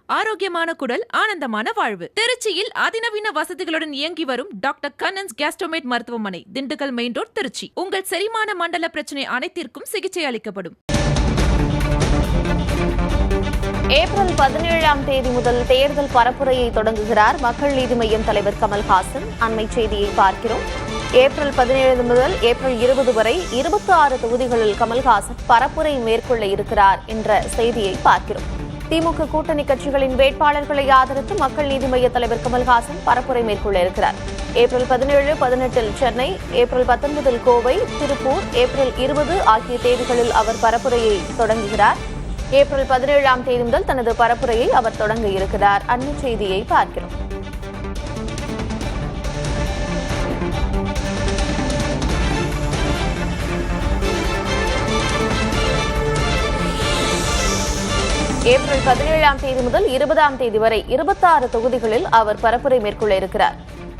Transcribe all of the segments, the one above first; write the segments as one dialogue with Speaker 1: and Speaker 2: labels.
Speaker 1: ஆரோக்கியமான குடல், ஆனந்தமான வாழ்வு. திருச்சியில் அதிநவீன வசதிகளுடன் இயங்கி வரும் டாக்டர் கண்ணன்ஸ் கேஸ்ட்ரோமேட் மருத்துவமனை, திண்டுக்கல் மெயின் ரோட், திருச்சி. உங்கள் செரிமான மண்டல பிரச்சனை அனைத்திற்கும் சிகிச்சை அளிக்கப்படும்.
Speaker 2: ஏப்ரல் 17ஆம் தேதி முதல் தேர்தல் பரப்புரையை தொடங்குகிறார் மக்கள் நீதி மய்யம் தலைவர் கமல்ஹாசன். அண்மை செய்தியை பார்க்கிறோம். ஏப்ரல் 17 முதல் ஏப்ரல் 20 வரை 26 தொகுதிகளில் கமல்ஹாசன் பரப்புரை மேற்கொள்ள இருக்கிறார் என்ற செய்தியை பார்க்கிறோம். திமுக கூட்டணி கட்சிகளின் வேட்பாளர்களை ஆதரித்து மக்கள் நீதி மய்ய தலைவர் கமல்ஹாசன் பரப்புரை மேற்கொள்ள இருக்கிறார். April 17, 18 Chennai, April 19 Kovai, Tiruppur, April 20 ஆகிய தேதிகளில் அவர் பரப்புரையை தொடங்குகிறார். ஏப்ரல் 17ஆம் தேதி முதல் தனது பரப்புரையை அவர் தொடங்க இருக்கிறார். அண்மை செய்தியை பார்க்கிறோம். ஏப்ரல் 17ஆம் தேதி முதல் 20ஆம் தேதி வரை 26 தொகுதிகளில் அவர் பரப்புரை மேற்கொள்ள இருக்கிறார்.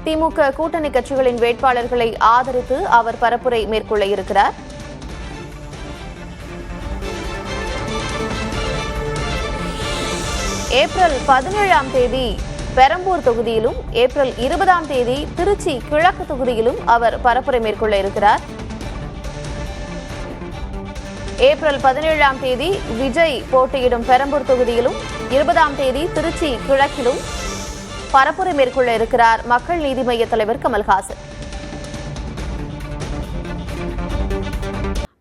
Speaker 2: திமுக கூட்டணி கட்சிகளின் வேட்பாளர்களை ஆதரித்து அவர் பரப்புரை மேற்கொள்ள இருக்கிறார். ஏப்ரல் 17ஆம் தேதி பெரம்பூர் தொகுதியிலும், ஏப்ரல் 20ஆம் தேதி திருச்சி கிழக்கு தொகுதியிலும் அவர் பரப்புரை மேற்கொள்ள இருக்கிறார். ஏப்ரல் 17ஆம் தேதி விஜய் போட்டியிடும் பெரம்பூர் தொகுதியிலும், 20ஆம் தேதி திருச்சி கிழக்கிலும் பரப்புரை மேற்கொள்ள இருக்கிறார் மக்கள் நீதி மய்ய தலைவர் கமல்ஹாசன்.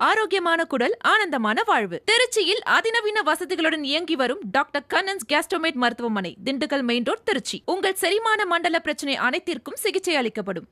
Speaker 1: ஆரோக்கியமான குடல், ஆனந்தமான வாழ்வு. திருச்சியில் அதிநவீன வசதிகளுடன் இயங்கி வரும் டாக்டர் கண்ணன்ஸ் கேஸ்ட்ரோமேட் மருத்துவமனை, திண்டுக்கல் மெயின் ரோட், திருச்சி. உங்கள் செரிமான மண்டல பிரச்சனை அனைத்திற்கும் சிகிச்சை அளிக்கப்படும்.